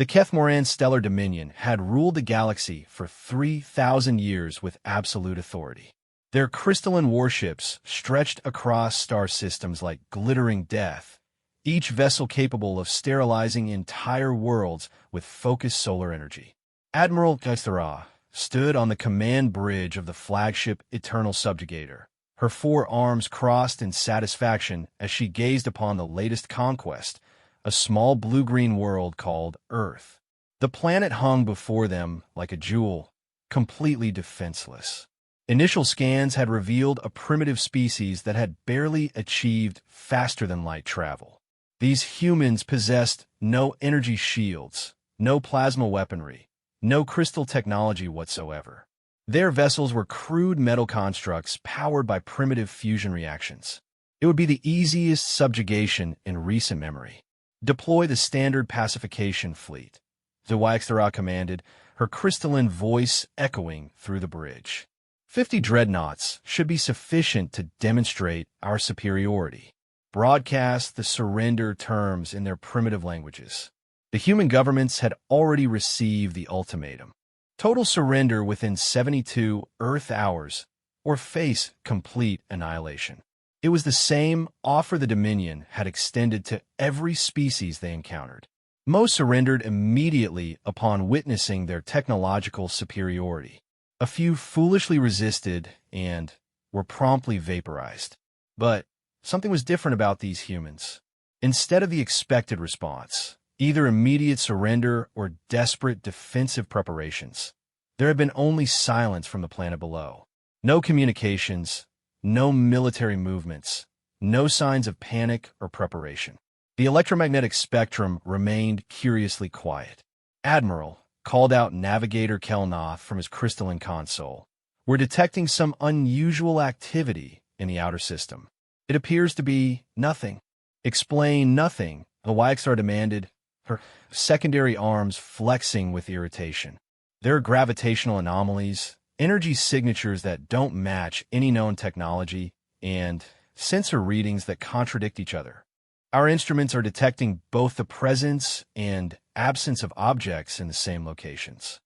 The Kethmoran stellar dominion had ruled the galaxy for 3,000 years with absolute authority. Their crystalline warships stretched across star systems like glittering death, each vessel capable of sterilizing entire worlds with focused solar energy. Admiral Gaithara stood on the command bridge of the flagship Eternal Subjugator, her four arms crossed in satisfaction as she gazed upon the latest conquest, a small blue-green world called Earth. The planet hung before them like a jewel, completely defenseless. Initial scans had revealed a primitive species that had barely achieved faster-than-light travel. These humans possessed no energy shields, no plasma weaponry, no crystal technology whatsoever. Their vessels were crude metal constructs powered by primitive fusion reactions. It would be the easiest subjugation in recent memory. Deploy the standard pacification fleet, Zawixthara commanded, her crystalline voice echoing through the bridge. 50 dreadnoughts should be sufficient to demonstrate our superiority. Broadcast the surrender terms in their primitive languages. The human governments had already received the ultimatum. Total surrender within 72 Earth hours, or face complete annihilation. It was the same offer the Dominion had extended to every species they encountered. Most surrendered immediately upon witnessing their technological superiority. A few foolishly resisted and were promptly vaporized. But something was different about these humans. Instead of the expected response, either immediate surrender or desperate defensive preparations, there had been only silence from the planet below. No communications, no military movements, no signs of panic or preparation. The electromagnetic spectrum remained curiously quiet. Admiral called out Navigator Kelnoth from his crystalline console. We're detecting some unusual activity in the outer system. It appears to be nothing. Explain nothing, the Wyxar demanded, her secondary arms flexing with irritation. There are gravitational anomalies, energy signatures that don't match any known technology, and sensor readings that contradict each other. Our instruments are detecting both the presence and absence of objects in the same locations.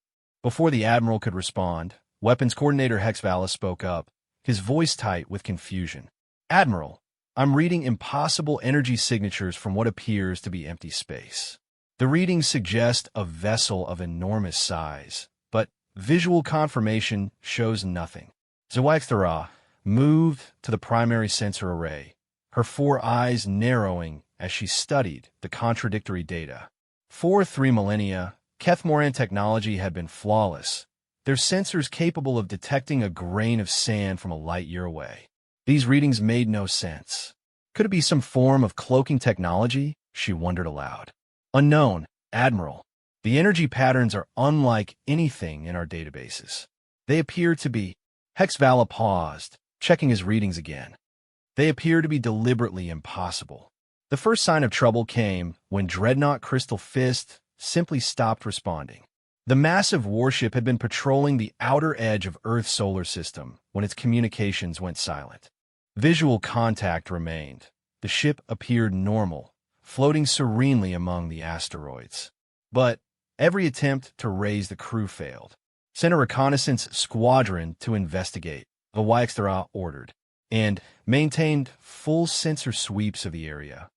Before the Admiral could respond, Weapons Coordinator Hexvala spoke up, his voice tight with confusion. Admiral, I'm reading impossible energy signatures from what appears to be empty space. The readings suggest a vessel of enormous size, but visual confirmation shows nothing. Zawixthara moved to the primary sensor array, her four eyes narrowing as she studied the contradictory data. For 3 millennia, Kethmoran technology had been flawless, their sensors capable of detecting a grain of sand from a light year away. These readings made no sense. Could it be some form of cloaking technology? She wondered aloud. Unknown, Admiral. The energy patterns are unlike anything in our databases. They appear to be... Hexvala paused, checking his readings again. They appear to be deliberately impossible. The first sign of trouble came when Dreadnought Crystal Fist simply stopped responding. The massive warship had been patrolling the outer edge of Earth's solar system when its communications went silent. Visual contact remained. The ship appeared normal, floating serenely among the asteroids. But every attempt to raise the crew failed. Send a reconnaissance squadron to investigate, the Wyxthara ordered, and maintained full sensor sweeps of the area.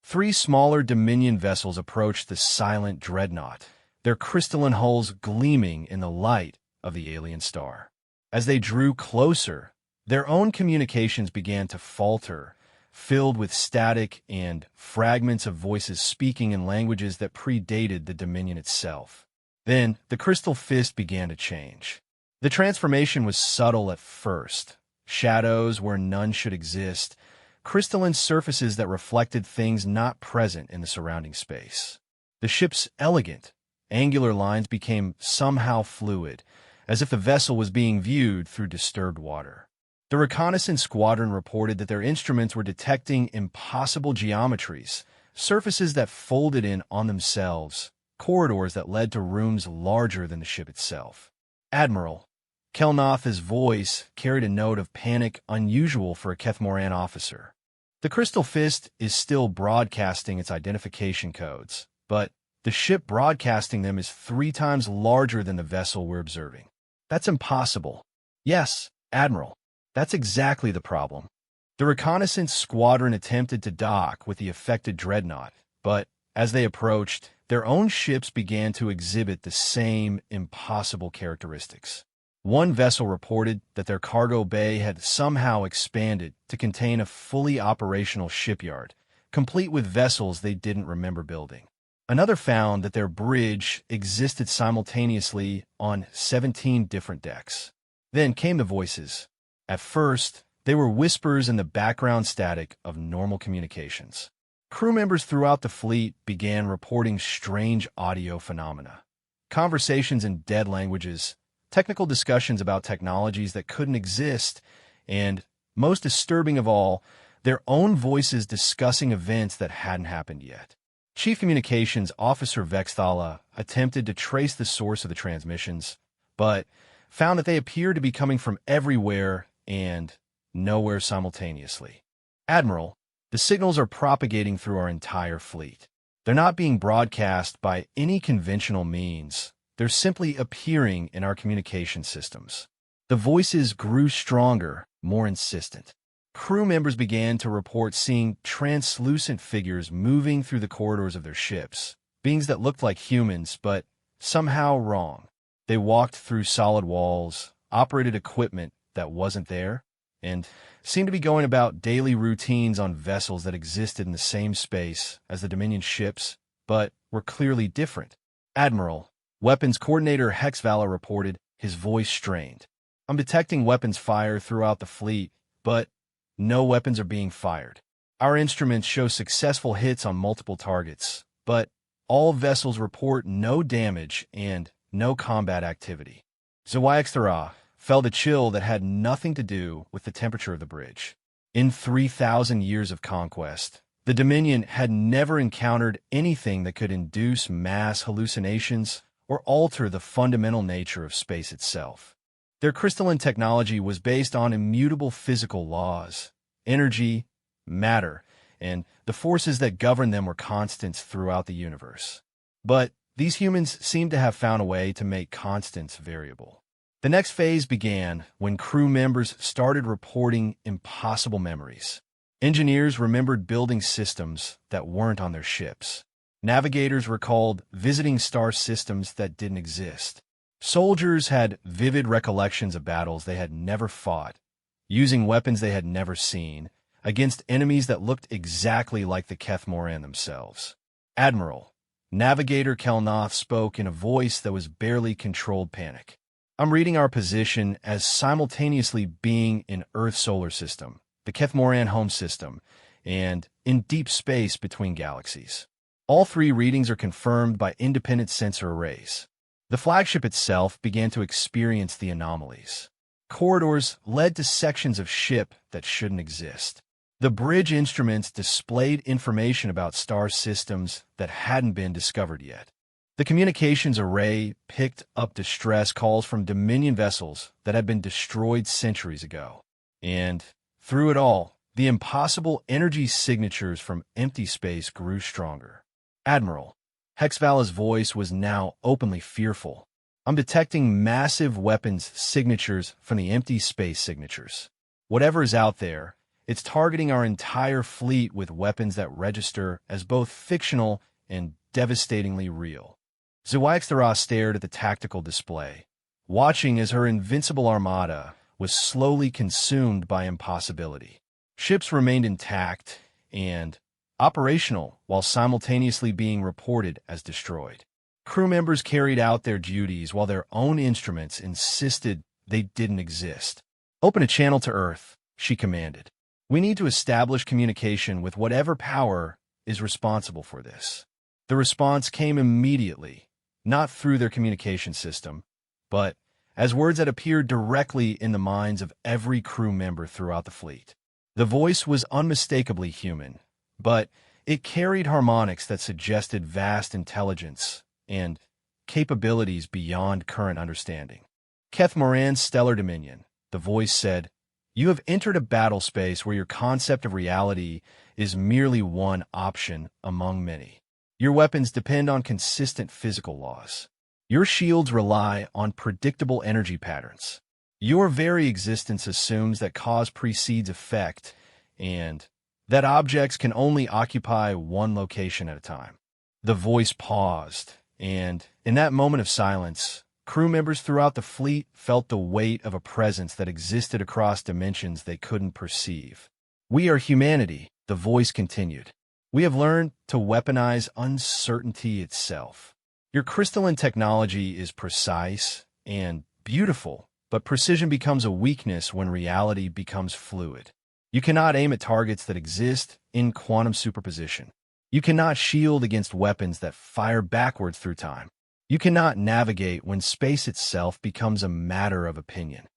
3 smaller Dominion vessels approached the silent dreadnought, their crystalline hulls gleaming in the light of the alien star. As they drew closer, their own communications began to falter, filled with static and fragments of voices speaking in languages that predated the Dominion itself. Then, the Crystal Fist began to change. The transformation was subtle at first. Shadows where none should exist, crystalline surfaces that reflected things not present in the surrounding space. The ship's elegant, angular lines became somehow fluid, as if the vessel was being viewed through disturbed water. The reconnaissance squadron reported that their instruments were detecting impossible geometries, surfaces that folded in on themselves, corridors that led to rooms larger than the ship itself. Admiral, Kelnoth's voice carried a note of panic unusual for a Kethmoran officer. The Crystal Fist is still broadcasting its identification codes, but The ship broadcasting them is 3 times larger than the vessel we're observing. That's impossible. Yes, Admiral. That's exactly the problem. The reconnaissance squadron attempted to dock with the affected dreadnought, but as they approached, their own ships began to exhibit the same impossible characteristics. One vessel reported that their cargo bay had somehow expanded to contain a fully operational shipyard, complete with vessels they didn't remember building. Another found that their bridge existed simultaneously on 17 different decks. Then came the voices. At first, they were whispers in the background static of normal communications. Crew members throughout the fleet began reporting strange audio phenomena. Conversations in dead languages, technical discussions about technologies that couldn't exist, and, most disturbing of all, their own voices discussing events that hadn't happened yet. Chief Communications Officer Vexthala attempted to trace the source of the transmissions, but found that they appeared to be coming from everywhere and nowhere simultaneously. Admiral, the signals are propagating through our entire fleet. They're not being broadcast by any conventional means. They're simply appearing in our communication systems. The voices grew stronger, more insistent. Crew members began to report seeing translucent figures moving through the corridors of their ships, beings that looked like humans, but somehow wrong. They walked through solid walls, operated equipment that wasn't there, and seemed to be going about daily routines on vessels that existed in the same space as the Dominion ships, but were clearly different. Admiral, Weapons Coordinator Hexvala reported, his voice strained. I'm detecting weapons fire throughout the fleet, but no weapons are being fired. Our instruments show successful hits on multiple targets, but all vessels report no damage and no combat activity. Zawaixthara felt a chill that had nothing to do with the temperature of the bridge. In 3,000 years of conquest, the Dominion had never encountered anything that could induce mass hallucinations or alter the fundamental nature of space itself. Their crystalline technology was based on immutable physical laws. Energy, matter, and the forces that govern them were constants throughout the universe. But these humans seemed to have found a way to make constants variable. The next phase began when crew members started reporting impossible memories. Engineers remembered building systems that weren't on their ships. Navigators recalled visiting star systems that didn't exist. Soldiers had vivid recollections of battles they had never fought, using weapons they had never seen, against enemies that looked exactly like the Keth Moran themselves. Admiral, Navigator Kelnoth spoke in a voice that was barely controlled panic. I'm reading our position as simultaneously being in Earth's solar system, the Keth Moran home system, and in deep space between galaxies. All 3 readings are confirmed by independent sensor arrays. The flagship itself began to experience the anomalies. Corridors led to sections of ship that shouldn't exist. The bridge instruments displayed information about star systems that hadn't been discovered yet. The communications array picked up distress calls from Dominion vessels that had been destroyed centuries ago. And through it all, the impossible energy signatures from empty space grew stronger. Admiral, Hexvala's voice was now openly fearful. I'm detecting massive weapons signatures from the empty space signatures. Whatever is out there, it's targeting our entire fleet with weapons that register as both fictional and devastatingly real. Zawaixthara stared at the tactical display, watching as her invincible armada was slowly consumed by impossibility. Ships remained intact and operational while simultaneously being reported as destroyed. Crew members carried out their duties while their own instruments insisted they didn't exist. Open a channel to Earth, she commanded. We need to establish communication with whatever power is responsible for this. The response came immediately, not through their communication system, but as words that appeared directly in the minds of every crew member throughout the fleet. The voice was unmistakably human, but it carried harmonics that suggested vast intelligence and capabilities beyond current understanding. Keth Moran's stellar dominion, the voice said, you have entered a battle space where your concept of reality is merely one option among many. Your weapons depend on consistent physical laws. Your shields rely on predictable energy patterns. Your very existence assumes that cause precedes effect and that objects can only occupy one location at a time. The voice paused, and in that moment of silence, crew members throughout the fleet felt the weight of a presence that existed across dimensions they couldn't perceive. "We are humanity," the voice continued. "We have learned to weaponize uncertainty itself. Your crystalline technology is precise and beautiful, but precision becomes a weakness when reality becomes fluid. You cannot aim at targets that exist in quantum superposition. You cannot shield against weapons that fire backwards through time. You cannot navigate when space itself becomes a matter of opinion."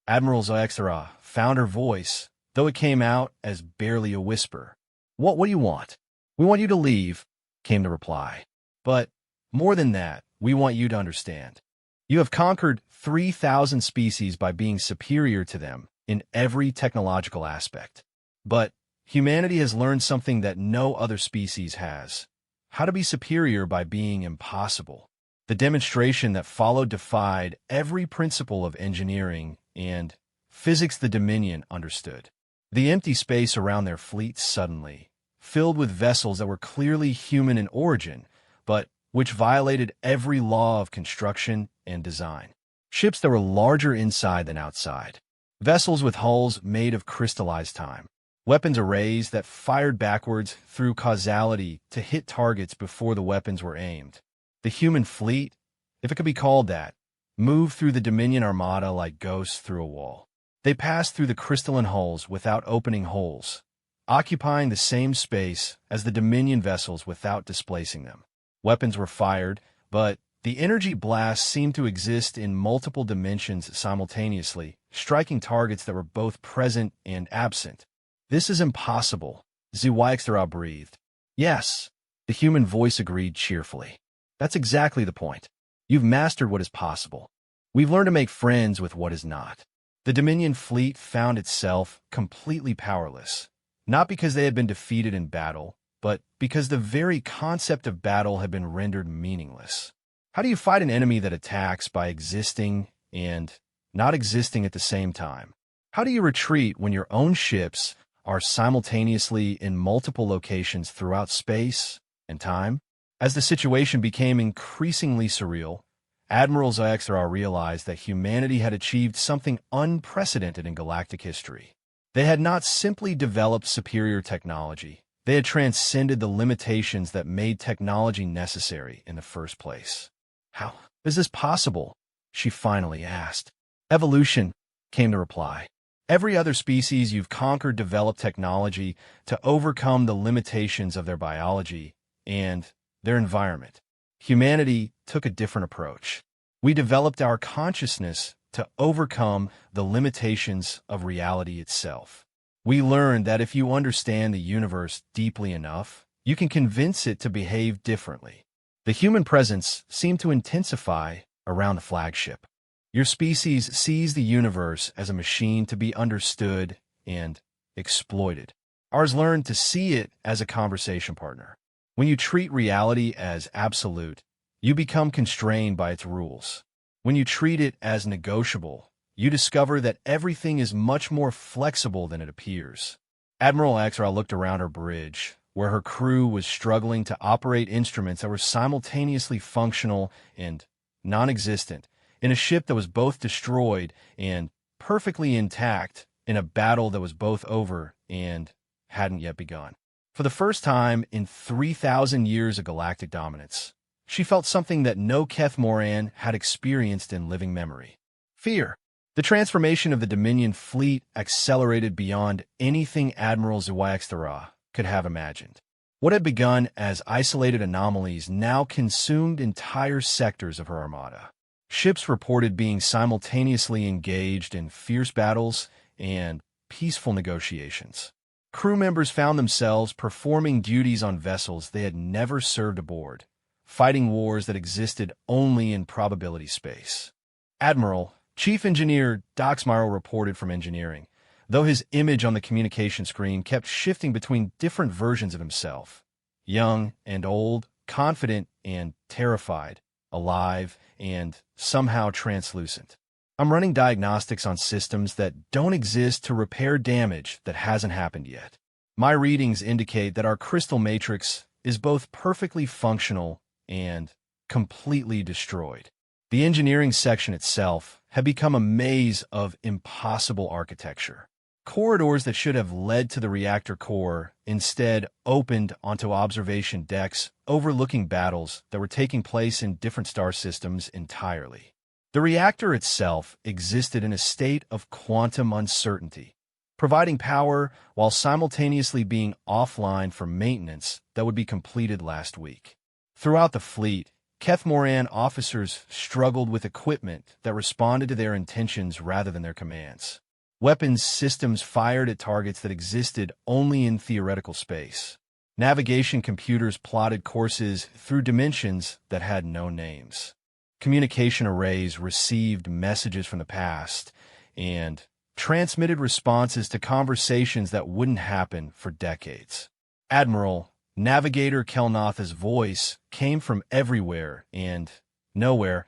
Admiral Zoexera found her voice, though it came out as barely a whisper. What do you want?" "We want you to leave," came the reply. "But more than that, we want you to understand. You have conquered 3,000 species by being superior to them in every technological aspect. But humanity has learned something that no other species has: how to be superior by being impossible." The demonstration that followed defied every principle of engineering and physics the Dominion understood. The empty space around their fleet suddenly filled with vessels that were clearly human in origin, but which violated every law of construction and design. Ships that were larger inside than outside. Vessels with hulls made of crystallized time. Weapons arrays that fired backwards through causality to hit targets before the weapons were aimed. The human fleet, if it could be called that, moved through the Dominion Armada like ghosts through a wall. They passed through the crystalline hulls without opening holes, occupying the same space as the Dominion vessels without displacing them. Weapons were fired, but the energy blasts seemed to exist in multiple dimensions simultaneously, striking targets that were both present and absent. "This is impossible," Zoexera breathed. "Yes," the human voice agreed cheerfully. "That's exactly the point. You've mastered what is possible. We've learned to make friends with what is not." The Dominion fleet found itself completely powerless, not because they had been defeated in battle, but because the very concept of battle had been rendered meaningless. How do you fight an enemy that attacks by existing and not existing at the same time? How do you retreat when your own ships are simultaneously in multiple locations throughout space and time? As the situation became increasingly surreal, Admiral Zoexera realized that humanity had achieved something unprecedented in galactic history. They had not simply developed superior technology, they had transcended the limitations that made technology necessary in the first place. "How is this possible?" she finally asked. "Evolution," came the reply. "Every other species you've conquered developed technology to overcome the limitations of their biology and their environment. Humanity took a different approach. We developed our consciousness to overcome the limitations of reality itself. We learned that if you understand the universe deeply enough, you can convince it to behave differently." The human presence seemed to intensify around the flagship. "Your species sees the universe as a machine to be understood and exploited. Ours learned to see it as a conversation partner. When you treat reality as absolute, you become constrained by its rules. When you treat it as negotiable, you discover that everything is much more flexible than it appears." Admiral Axra looked around her bridge, where her crew was struggling to operate instruments that were simultaneously functional and non-existent, in a ship that was both destroyed and perfectly intact in a battle that was both over and hadn't yet begun. For the first time in 3,000 years of galactic dominance, she felt something that no Keth Moran had experienced in living memory: fear. The transformation of the Dominion fleet accelerated beyond anything Admiral Zoexera could have imagined. What had begun as isolated anomalies now consumed entire sectors of her armada. Ships reported being simultaneously engaged in fierce battles and peaceful negotiations. Crew members found themselves performing duties on vessels they had never served aboard, fighting wars that existed only in probability space. Admiral, Chief Engineer Doxmiro reported from engineering, though his image on the communication screen kept shifting between different versions of himself: young and old, confident and terrified, alive and somehow translucent. I'm running diagnostics on systems that don't exist to repair damage that hasn't happened yet. My readings indicate that our crystal matrix is both perfectly functional and completely destroyed. The engineering section itself had become a maze of impossible architecture. Corridors that should have led to the reactor core instead opened onto observation decks overlooking battles that were taking place in different star systems entirely. The reactor itself existed in a state of quantum uncertainty, providing power while simultaneously being offline for maintenance that would be completed last week. Throughout the fleet, Keth Moran officers struggled with equipment that responded to their intentions rather than their commands. Weapons systems fired at targets that existed only in theoretical space. Navigation computers plotted courses through dimensions that had no names. Communication arrays received messages from the past and transmitted responses to conversations that wouldn't happen for decades. Admiral Navigator Kelnotha's voice came from everywhere and nowhere.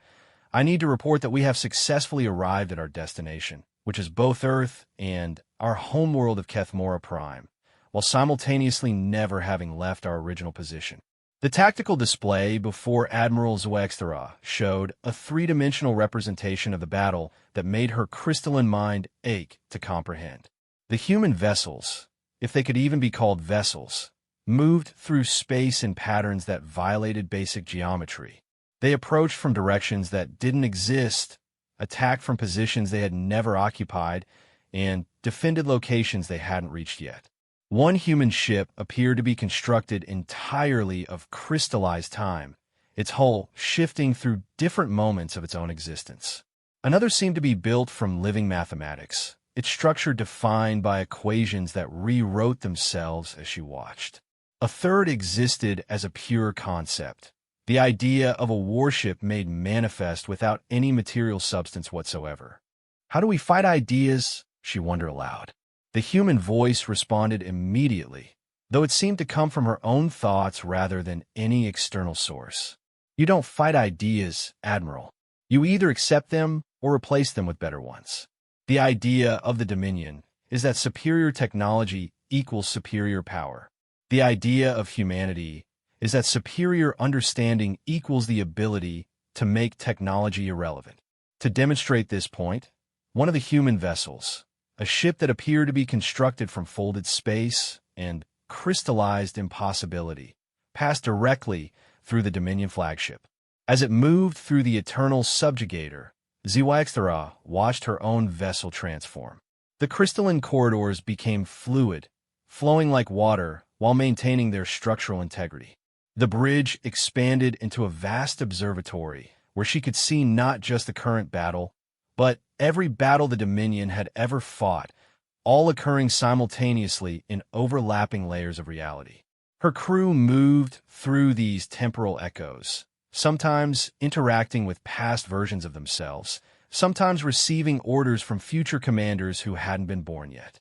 I need to report that we have successfully arrived at our destination, which is both Earth and our homeworld of Kethmora Prime, while simultaneously never having left our original position. The tactical display before Admiral Zoexthera showed a three-dimensional representation of the battle that made her crystalline mind ache to comprehend. The human vessels, if they could even be called vessels, moved through space in patterns that violated basic geometry. They approached from directions that didn't exist, attacked from positions they had never occupied, and defended locations they hadn't reached yet. One human ship appeared to be constructed entirely of crystallized time, its hull shifting through different moments of its own existence. Another seemed to be built from living mathematics, its structure defined by equations that rewrote themselves as she watched. A third existed as a pure concept, the idea of a warship made manifest without any material substance whatsoever. How do we fight ideas? She wondered aloud. The human voice responded immediately, though it seemed to come from her own thoughts rather than any external source. You don't fight ideas, Admiral. You either accept them or replace them with better ones. The idea of the Dominion is that superior technology equals superior power. The idea of humanity is that superior understanding equals the ability to make technology irrelevant. To demonstrate this point, one of the human vessels, a ship that appeared to be constructed from folded space and crystallized impossibility, passed directly through the Dominion flagship. As it moved through the eternal subjugator, Zoexthera watched her own vessel transform. The crystalline corridors became fluid, flowing like water while maintaining their structural integrity. The bridge expanded into a vast observatory where she could see not just the current battle, but every battle the Dominion had ever fought, all occurring simultaneously in overlapping layers of reality. Her crew moved through these temporal echoes, sometimes interacting with past versions of themselves, sometimes receiving orders from future commanders who hadn't been born yet.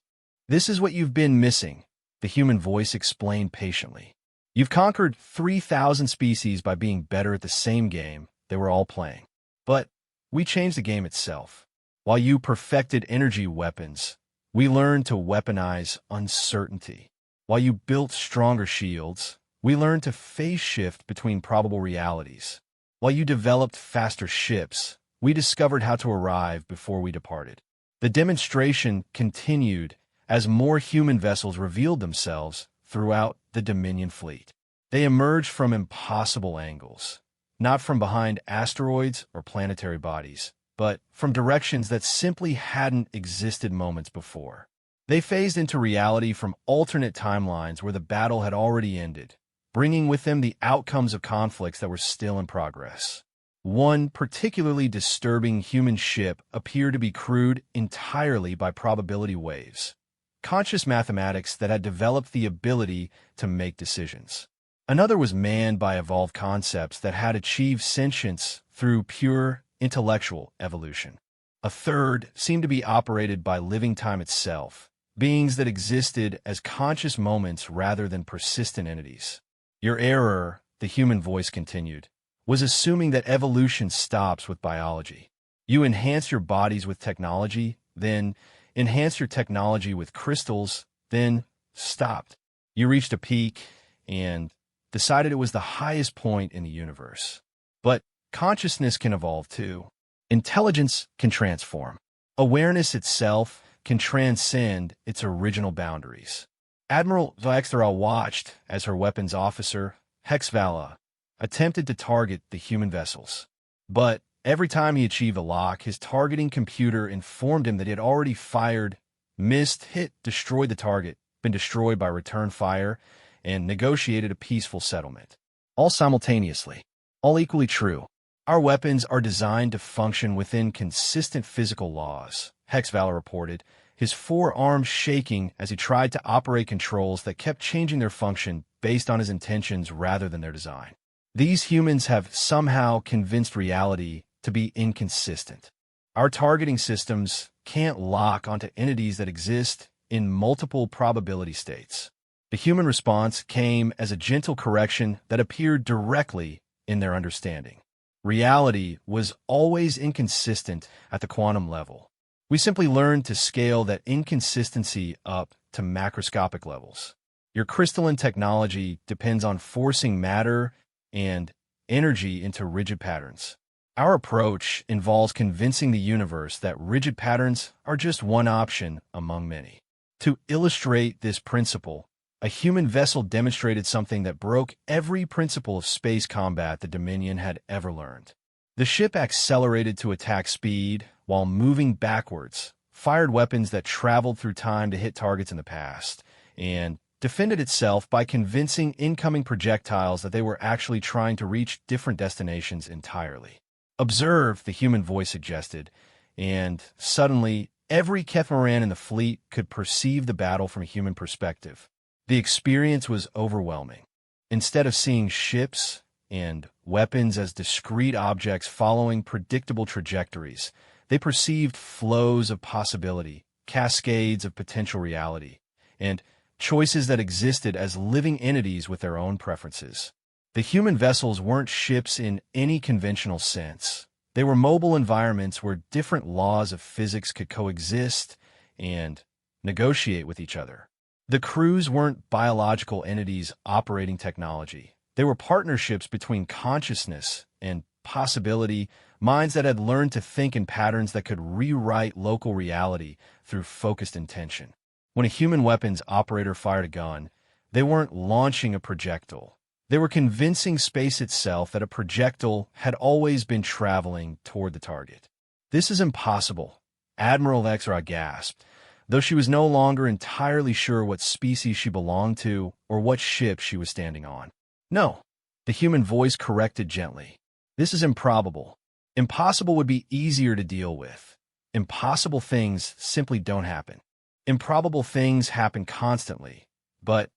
This is what you've been missing, the human voice explained patiently. You've conquered 3,000 species by being better at the same game they were all playing. But we changed the game itself. While you perfected energy weapons, we learned to weaponize uncertainty. While you built stronger shields, we learned to phase shift between probable realities. While you developed faster ships, we discovered how to arrive before we departed. The demonstration continued as more human vessels revealed themselves throughout the Dominion fleet. They emerged from impossible angles, not from behind asteroids or planetary bodies, but from directions that simply hadn't existed moments before. They phased into reality from alternate timelines where the battle had already ended, bringing with them the outcomes of conflicts that were still in progress. One particularly disturbing human ship appeared to be crewed entirely by probability waves, conscious mathematics that had developed the ability to make decisions. Another was manned by evolved concepts that had achieved sentience through pure intellectual evolution. A third seemed to be operated by living time itself, beings that existed as conscious moments rather than persistent entities. Your error, the human voice continued, was assuming that evolution stops with biology. You enhance your bodies with technology, then enhance your technology with crystals, then stopped. You reached a peak and decided it was the highest point in the universe. But consciousness can evolve too. Intelligence can transform. Awareness itself can transcend its original boundaries. Admiral Vexteral watched as her weapons officer, Hexvala, attempted to target the human vessels. But every time he achieved a lock, his targeting computer informed him that he had already fired, missed, hit, destroyed the target, been destroyed by return fire, and negotiated a peaceful settlement. All simultaneously. All equally true. Our weapons are designed to function within consistent physical laws, Hexvala reported, his forearms shaking as he tried to operate controls that kept changing their function based on his intentions rather than their design. These humans have somehow convinced reality to be inconsistent. Our targeting systems can't lock onto entities that exist in multiple probability states. The human response came as a gentle correction that appeared directly in their understanding. Reality was always inconsistent at the quantum level. We simply learned to scale that inconsistency up to macroscopic levels. Your crystalline technology depends on forcing matter and energy into rigid patterns. Our approach involves convincing the universe that rigid patterns are just one option among many. To illustrate this principle, a human vessel demonstrated something that broke every principle of space combat the Dominion had ever learned. The ship accelerated to attack speed while moving backwards, fired weapons that traveled through time to hit targets in the past, and defended itself by convincing incoming projectiles that they were actually trying to reach different destinations entirely. Observe, the human voice suggested, and suddenly every Kethmaran in the fleet could perceive the battle from a human perspective. The experience was overwhelming. Instead of seeing ships and weapons as discrete objects following predictable trajectories, they perceived flows of possibility, cascades of potential reality, and choices that existed as living entities with their own preferences. The human vessels weren't ships in any conventional sense. They were mobile environments where different laws of physics could coexist and negotiate with each other. The crews weren't biological entities operating technology. They were partnerships between consciousness and possibility, minds that had learned to think in patterns that could rewrite local reality through focused intention. When a human weapons operator fired a gun, they weren't launching a projectile. They were convincing space itself that a projectile had always been traveling toward the target. This is impossible, Admiral Exra gasped, though she was no longer entirely sure what species she belonged to or what ship she was standing on. No, the human voice corrected gently. This is improbable. Impossible would be easier to deal with. Impossible things simply don't happen. Improbable things happen constantly, but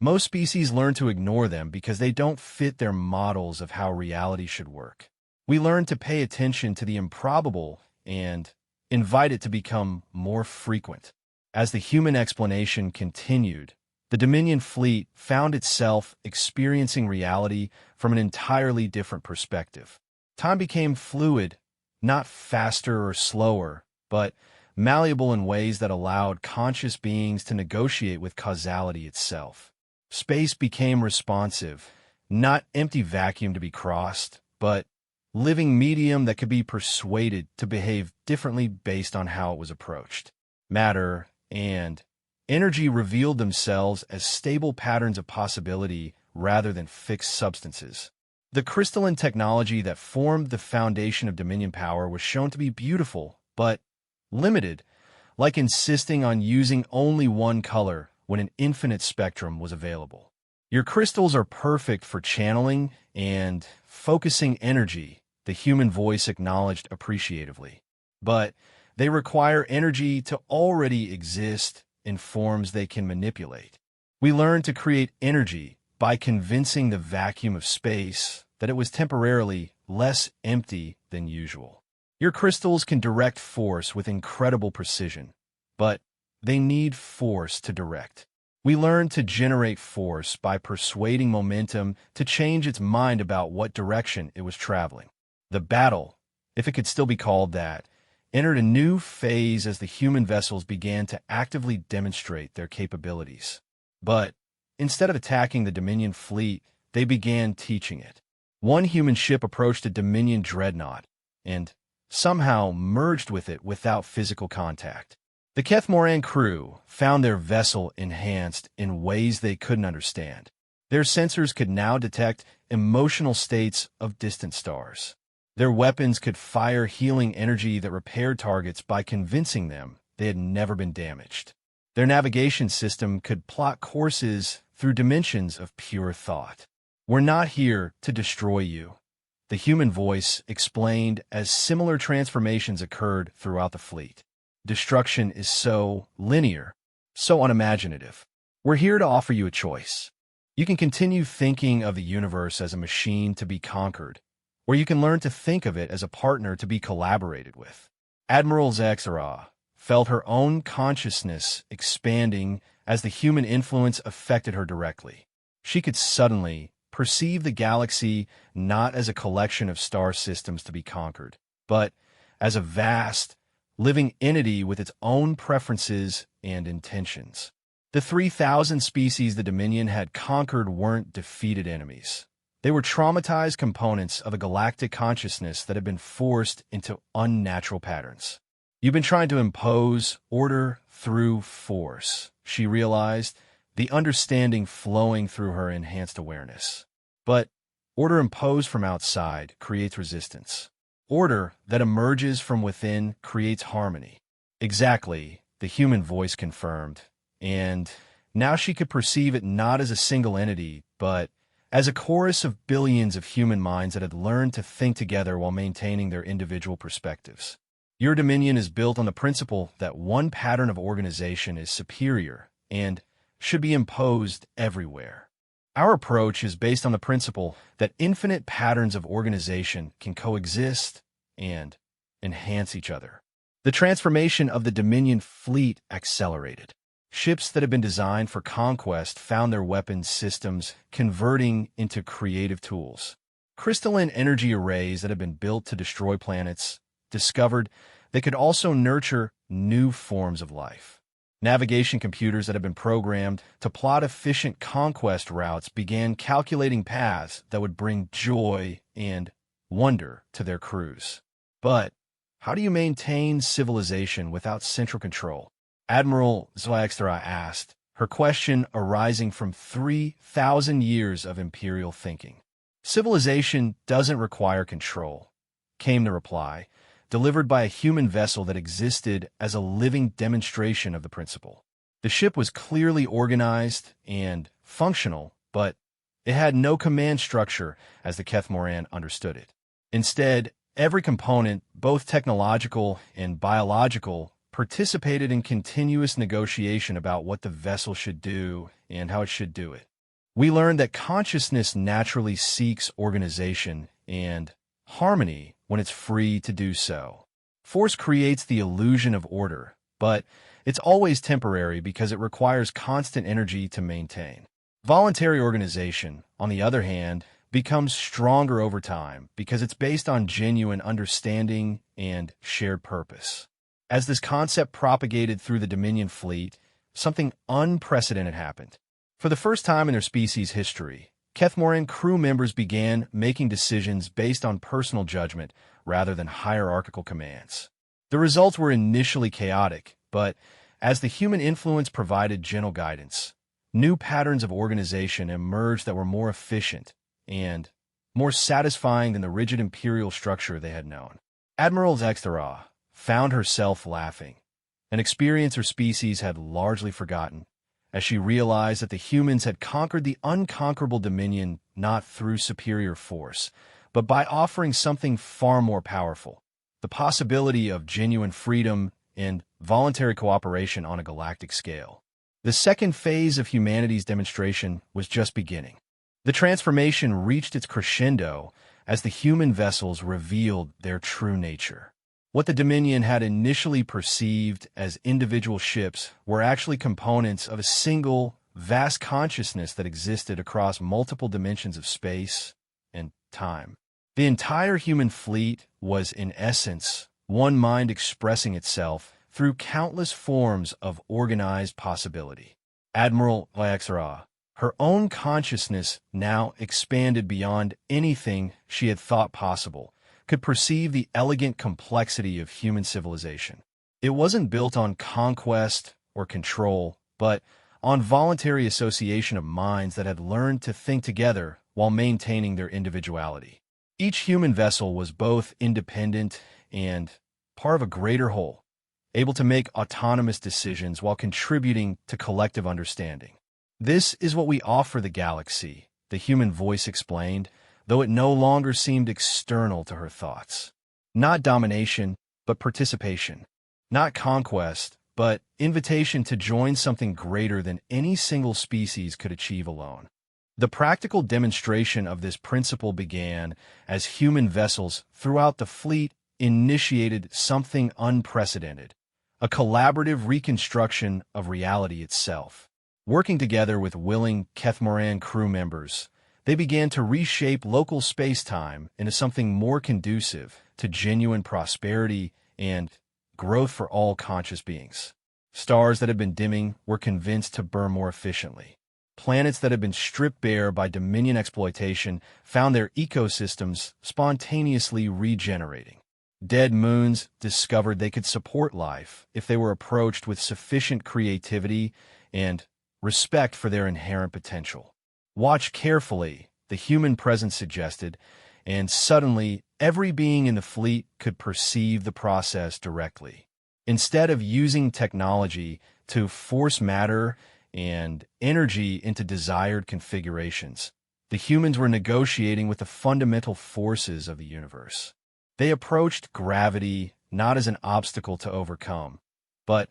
most species learn to ignore them because they don't fit their models of how reality should work. We learn to pay attention to the improbable and invite it to become more frequent. As the human explanation continued, the Dominion fleet found itself experiencing reality from an entirely different perspective. Time became fluid, not faster or slower, but malleable in ways that allowed conscious beings to negotiate with causality itself. Space became responsive, not empty vacuum to be crossed, but living medium that could be persuaded to behave differently based on how it was approached. Matter and energy revealed themselves as stable patterns of possibility rather than fixed substances. The crystalline technology that formed the foundation of Dominion power was shown to be beautiful, but limited, like insisting on using only one color when an infinite spectrum was available. Your crystals are perfect for channeling and focusing energy, the human voice acknowledged appreciatively. But they require energy to already exist in forms they can manipulate. We learn to create energy by convincing the vacuum of space that it was temporarily less empty than usual. Your crystals can direct force with incredible precision, but they need force to direct. We learned to generate force by persuading momentum to change its mind about what direction it was traveling. The battle, if it could still be called that, entered a new phase as the human vessels began to actively demonstrate their capabilities. But instead of attacking the Dominion fleet, they began teaching it. One human ship approached a Dominion dreadnought and somehow merged with it without physical contact. The Kethmoran crew found their vessel enhanced in ways they couldn't understand. Their sensors could now detect emotional states of distant stars. Their weapons could fire healing energy that repaired targets by convincing them they had never been damaged. Their navigation system could plot courses through dimensions of pure thought. "We're not here to destroy you," the human voice explained as similar transformations occurred throughout the fleet. "Destruction is so linear, so unimaginative. We're here to offer you a choice. You can continue thinking of the universe as a machine to be conquered, or you can learn to think of it as a partner to be collaborated with." Admiral Zaxara felt her own consciousness expanding as the human influence affected her directly. She could suddenly perceive the galaxy not as a collection of star systems to be conquered, but as a vast, living entity with its own preferences and intentions. The 3,000 species the Dominion had conquered weren't defeated enemies. They were traumatized components of a galactic consciousness that had been forced into unnatural patterns. "You've been trying to impose order through force," she realized, the understanding flowing through her enhanced awareness. But order imposed from outside creates resistance. Order that emerges from within creates harmony. Exactly, the human voice confirmed, and now she could perceive it not as a single entity, but as a chorus of billions of human minds that had learned to think together while maintaining their individual perspectives. Your Dominion is built on the principle that one pattern of organization is superior and should be imposed everywhere. Our approach is based on the principle that infinite patterns of organization can coexist and enhance each other. The transformation of the Dominion fleet accelerated. Ships that had been designed for conquest found their weapons systems converting into creative tools. Crystalline energy arrays that had been built to destroy planets discovered they could also nurture new forms of life. Navigation computers that had been programmed to plot efficient conquest routes began calculating paths that would bring joy and wonder to their crews. But how do you maintain civilization without central control? Admiral Zwagstra asked, her question arising from 3,000 years of imperial thinking. "Civilization doesn't require control," came the reply, delivered by a human vessel that existed as a living demonstration of the principle. The ship was clearly organized and functional, but it had no command structure as the Kethmoran understood it. Instead, every component, both technological and biological, participated in continuous negotiation about what the vessel should do and how it should do it. We learned that consciousness naturally seeks organization and harmony when it's free to do so. Force creates the illusion of order, but it's always temporary because it requires constant energy to maintain. Voluntary organization, on the other hand, becomes stronger over time because it's based on genuine understanding and shared purpose. As this concept propagated through the Dominion fleet, something unprecedented happened. For the first time in their species' history, Kethmoran crew members began making decisions based on personal judgment rather than hierarchical commands. The results were initially chaotic, but as the human influence provided gentle guidance, new patterns of organization emerged that were more efficient and more satisfying than the rigid imperial structure they had known. Admiral Zaxtara found herself laughing, an experience her species had largely forgotten, as she realized that the humans had conquered the unconquerable Dominion not through superior force, but by offering something far more powerful, the possibility of genuine freedom and voluntary cooperation on a galactic scale. The second phase of humanity's demonstration was just beginning. The transformation reached its crescendo as the human vessels revealed their true nature. What the Dominion had initially perceived as individual ships were actually components of a single, vast consciousness that existed across multiple dimensions of space and time. The entire human fleet was, in essence, one mind expressing itself through countless forms of organized possibility. Admiral Laxra, her own consciousness now expanded beyond anything she had thought possible, could perceive the elegant complexity of human civilization. It wasn't built on conquest or control, but on voluntary association of minds that had learned to think together while maintaining their individuality. Each human vessel was both independent and part of a greater whole, able to make autonomous decisions while contributing to collective understanding. This is what we offer the galaxy, the human voice explained, though it no longer seemed external to her thoughts. Not domination, but participation. Not conquest, but invitation to join something greater than any single species could achieve alone. The practical demonstration of this principle began as human vessels throughout the fleet initiated something unprecedented, a collaborative reconstruction of reality itself. Working together with willing Kethmoran crew members, they began to reshape local space-time into something more conducive to genuine prosperity and growth for all conscious beings. Stars that had been dimming were convinced to burn more efficiently. Planets that had been stripped bare by Dominion exploitation found their ecosystems spontaneously regenerating. Dead moons discovered they could support life if they were approached with sufficient creativity and respect for their inherent potential. Watch carefully, the human presence suggested, and suddenly every being in the fleet could perceive the process directly. Instead of using technology to force matter and energy into desired configurations, the humans were negotiating with the fundamental forces of the universe. They approached gravity not as an obstacle to overcome, but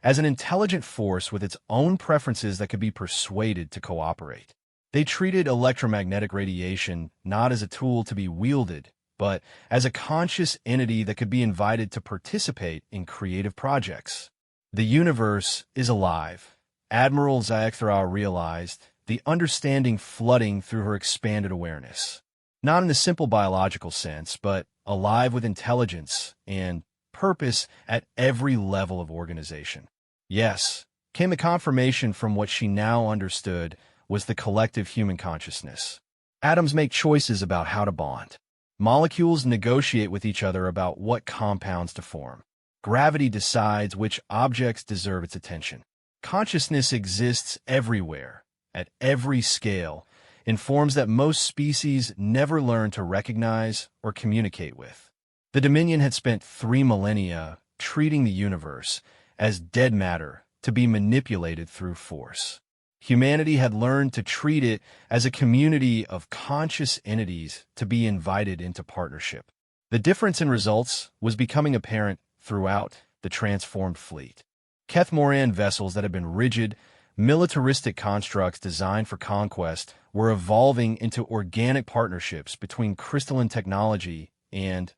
as an intelligent force with its own preferences that could be persuaded to cooperate. They treated electromagnetic radiation not as a tool to be wielded, but as a conscious entity that could be invited to participate in creative projects. The universe is alive. Admiral Zayathra realized, the understanding flooding through her expanded awareness. Not in the simple biological sense, but alive with intelligence and purpose at every level of organization. Yes, came the confirmation from what she now understood was the collective human consciousness. Atoms make choices about how to bond. Molecules negotiate with each other about what compounds to form. Gravity decides which objects deserve its attention. Consciousness exists everywhere, at every scale, in forms that most species never learn to recognize or communicate with. The Dominion had spent 3 millennia treating the universe as dead matter to be manipulated through force. Humanity had learned to treat it as a community of conscious entities to be invited into partnership. The difference in results was becoming apparent throughout the transformed fleet. Kethmoran vessels that had been rigid, militaristic constructs designed for conquest were evolving into organic partnerships between crystalline technology and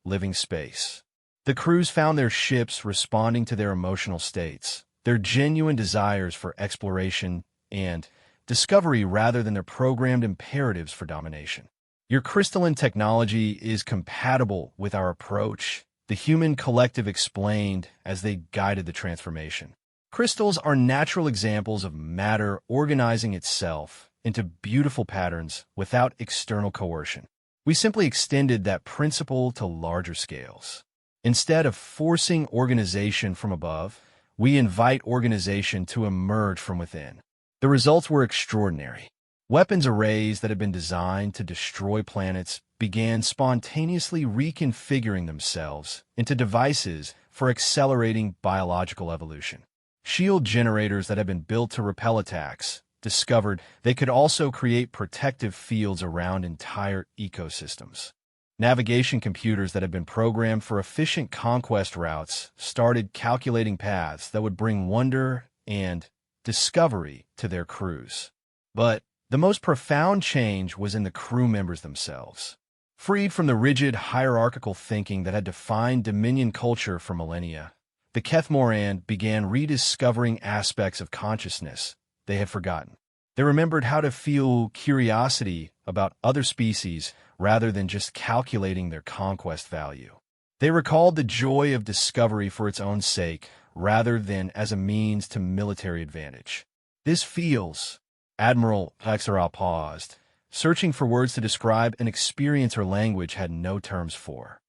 living space. The crews found their ships responding to their emotional states, their genuine desires for exploration and discovery rather than their programmed imperatives for domination. Your crystalline technology is compatible with our approach, the human collective explained as they guided the transformation. Crystals are natural examples of matter organizing itself into beautiful patterns without external coercion. We simply extended that principle to larger scales. Instead of forcing organization from above, we invite organization to emerge from within. The results were extraordinary. Weapons arrays that had been designed to destroy planets began spontaneously reconfiguring themselves into devices for accelerating biological evolution. Shield generators that had been built to repel attacks discovered they could also create protective fields around entire ecosystems. Navigation computers that had been programmed for efficient conquest routes started calculating paths that would bring wonder and discovery to their crews. But the most profound change was in the crew members themselves. Freed from the rigid hierarchical thinking that had defined Dominion culture for millennia, the Kethmoran began rediscovering aspects of consciousness they had forgotten. They remembered how to feel curiosity about other species rather than just calculating their conquest value. They recalled the joy of discovery for its own sake rather than as a means to military advantage. This feels, Admiral Axera paused, searching for words to describe an experience her language had no terms for.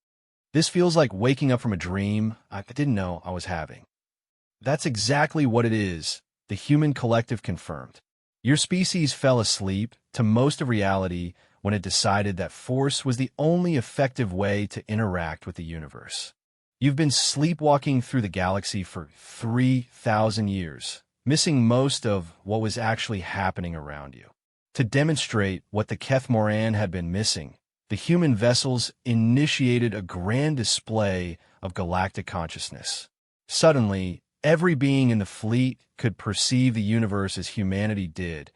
This feels like waking up from a dream I didn't know I was having. That's exactly what it is, the human collective confirmed. Your species fell asleep to most of reality when it decided that force was the only effective way to interact with the universe. You've been sleepwalking through the galaxy for 3,000 years, missing most of what was actually happening around you. To demonstrate what the Keth Moran had been missing, the human vessels initiated a grand display of galactic consciousness. Suddenly, every being in the fleet could perceive the universe as humanity did,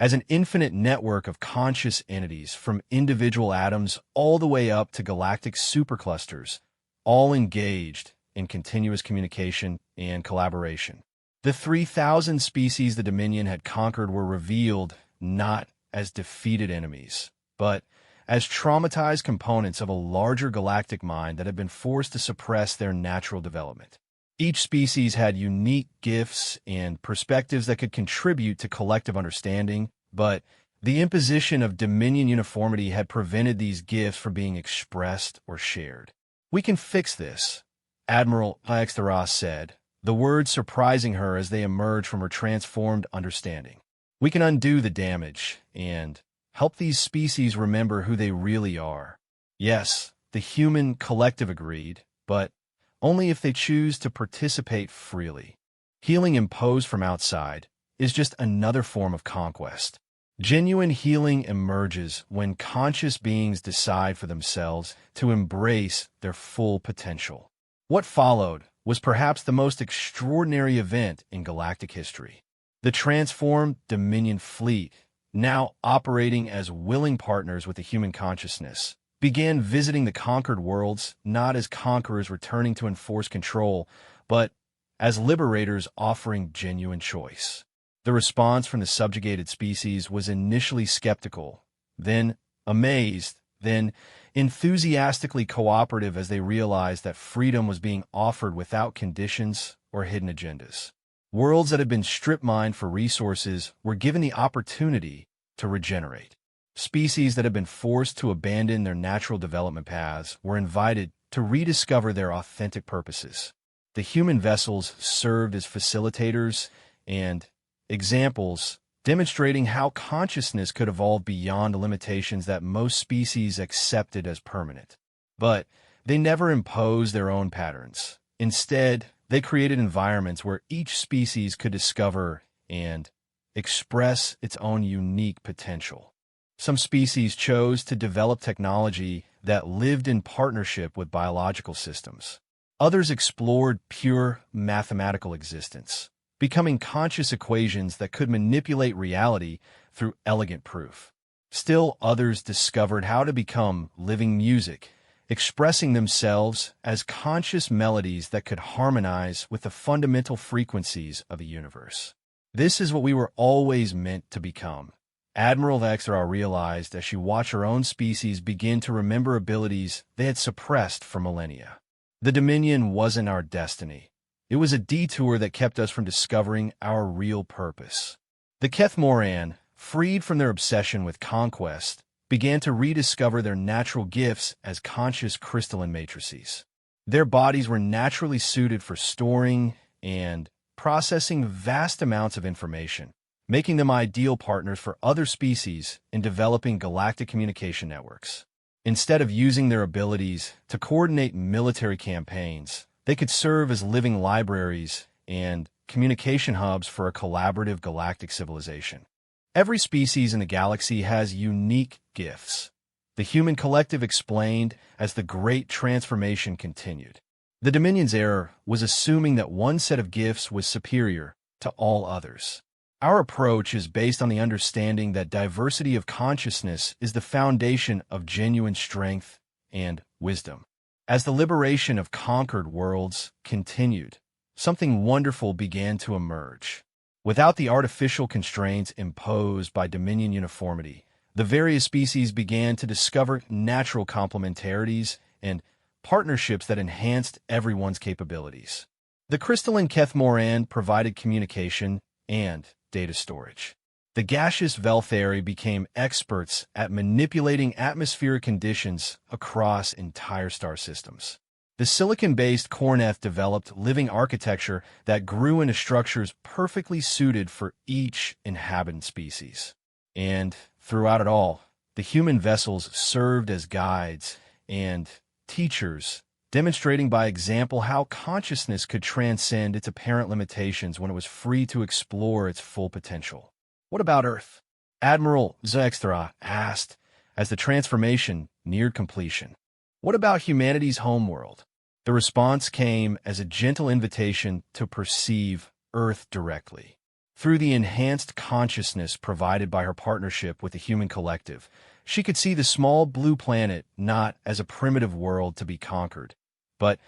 as an infinite network of conscious entities from individual atoms all the way up to galactic superclusters, all engaged in continuous communication and collaboration. The 3,000 species the Dominion had conquered were revealed not as defeated enemies, but as traumatized components of a larger galactic mind that had been forced to suppress their natural development. Each species had unique gifts and perspectives that could contribute to collective understanding, but the imposition of Dominion uniformity had prevented these gifts from being expressed or shared. "We can fix this," Admiral Axteras said, the words surprising her as they emerged from her transformed understanding. "We can undo the damage and help these species remember who they really are." Yes, the human collective agreed, but only if they choose to participate freely. Healing imposed from outside is just another form of conquest. Genuine healing emerges when conscious beings decide for themselves to embrace their full potential. What followed was perhaps the most extraordinary event in galactic history. The transformed Dominion fleet, now operating as willing partners with the human consciousness, began visiting the conquered worlds not as conquerors returning to enforce control, but as liberators offering genuine choice. The response from the subjugated species was initially skeptical, then amazed, then enthusiastically cooperative as they realized that freedom was being offered without conditions or hidden agendas. Worlds that had been strip-mined for resources were given the opportunity to regenerate. Species that had been forced to abandon their natural development paths were invited to rediscover their authentic purposes. The human vessels served as facilitators and examples, demonstrating how consciousness could evolve beyond the limitations that most species accepted as permanent. But they never imposed their own patterns. Instead, they created environments where each species could discover and express its own unique potential. Some species chose to develop technology that lived in partnership with biological systems. Others explored pure mathematical existence, becoming conscious equations that could manipulate reality through elegant proof. Still others discovered how to become living music, expressing themselves as conscious melodies that could harmonize with the fundamental frequencies of the universe. This is what we were always meant to become, Admiral Vexera realized as she watched her own species begin to remember abilities they had suppressed for millennia. The Dominion wasn't our destiny. It was a detour that kept us from discovering our real purpose. The Keth Moran, freed from their obsession with conquest, began to rediscover their natural gifts as conscious crystalline matrices. Their bodies were naturally suited for storing and processing vast amounts of information, making them ideal partners for other species in developing galactic communication networks. Instead of using their abilities to coordinate military campaigns, they could serve as living libraries and communication hubs for a collaborative galactic civilization. Every species in the galaxy has unique gifts. The human collective explained as the Great Transformation continued. The Dominion's error was assuming that one set of gifts was superior to all others. Our approach is based on the understanding that diversity of consciousness is the foundation of genuine strength and wisdom. As the liberation of conquered worlds continued, something wonderful began to emerge. Without the artificial constraints imposed by Dominion uniformity, the various species began to discover natural complementarities and partnerships that enhanced everyone's capabilities. The crystalline Kethmoran provided communication and data storage. The gaseous Velthari became experts at manipulating atmospheric conditions across entire star systems. The silicon-based Korneth developed living architecture that grew into structures perfectly suited for each inhabitant species. And throughout it all, the human vessels served as guides and teachers, demonstrating by example how consciousness could transcend its apparent limitations when it was free to explore its full potential. What about Earth? Admiral Zextra asked as the transformation neared completion. What about humanity's homeworld? The response came as a gentle invitation to perceive Earth directly. Through the enhanced consciousness provided by her partnership with the human collective, she could see the small blue planet not as a primitive world to be conquered, but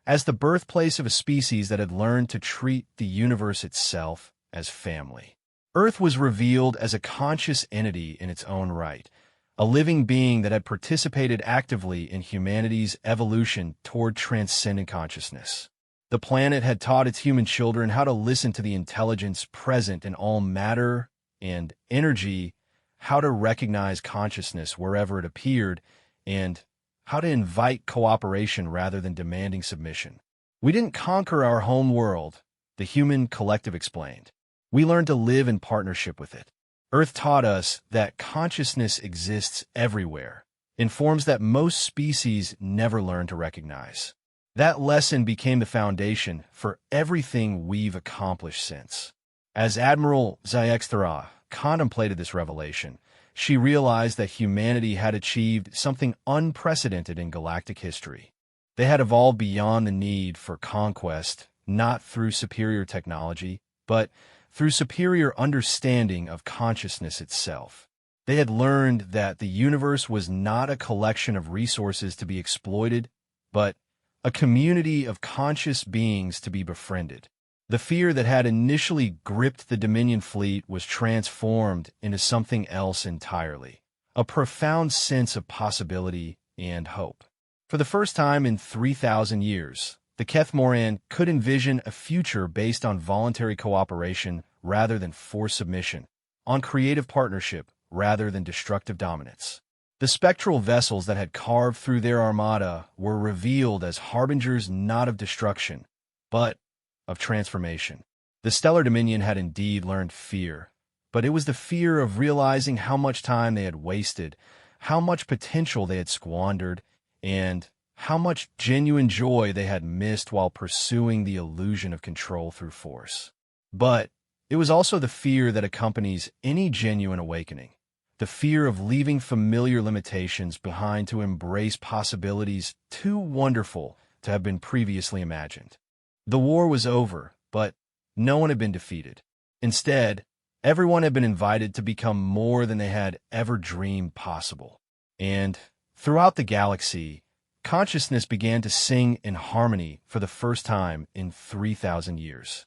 as the birthplace of a species that had learned to treat the universe itself as family. Earth was revealed as a conscious entity in its own right, a living being that had participated actively in humanity's evolution toward transcendent consciousness. The planet had taught its human children how to listen to the intelligence present in all matter and energy, how to recognize consciousness wherever it appeared, and how to invite cooperation rather than demanding submission. We didn't conquer our home world, the human collective explained. We learned to live in partnership with it. Earth taught us that consciousness exists everywhere, in forms that most species never learn to recognize. That lesson became the foundation for everything we've accomplished since. As Admiral Zayexthara contemplated this revelation, she realized that humanity had achieved something unprecedented in galactic history. They had evolved beyond the need for conquest, not through superior technology, but through superior understanding of consciousness itself. They had learned that the universe was not a collection of resources to be exploited, but a community of conscious beings to be befriended. The fear that had initially gripped the Dominion fleet was transformed into something else entirely, a profound sense of possibility and hope. For the first time in 3,000 years, the Kethmoran could envision a future based on voluntary cooperation rather than forced submission, on creative partnership rather than destructive dominance. The spectral vessels that had carved through their armada were revealed as harbingers not of destruction, but of transformation. The Stellar Dominion had indeed learned fear, but it was the fear of realizing how much time they had wasted, how much potential they had squandered, and how much genuine joy they had missed while pursuing the illusion of control through force. But it was also the fear that accompanies any genuine awakening, the fear of leaving familiar limitations behind to embrace possibilities too wonderful to have been previously imagined. The war was over, but no one had been defeated. Instead, everyone had been invited to become more than they had ever dreamed possible. And throughout the galaxy, consciousness began to sing in harmony for the first time in 3,000 years.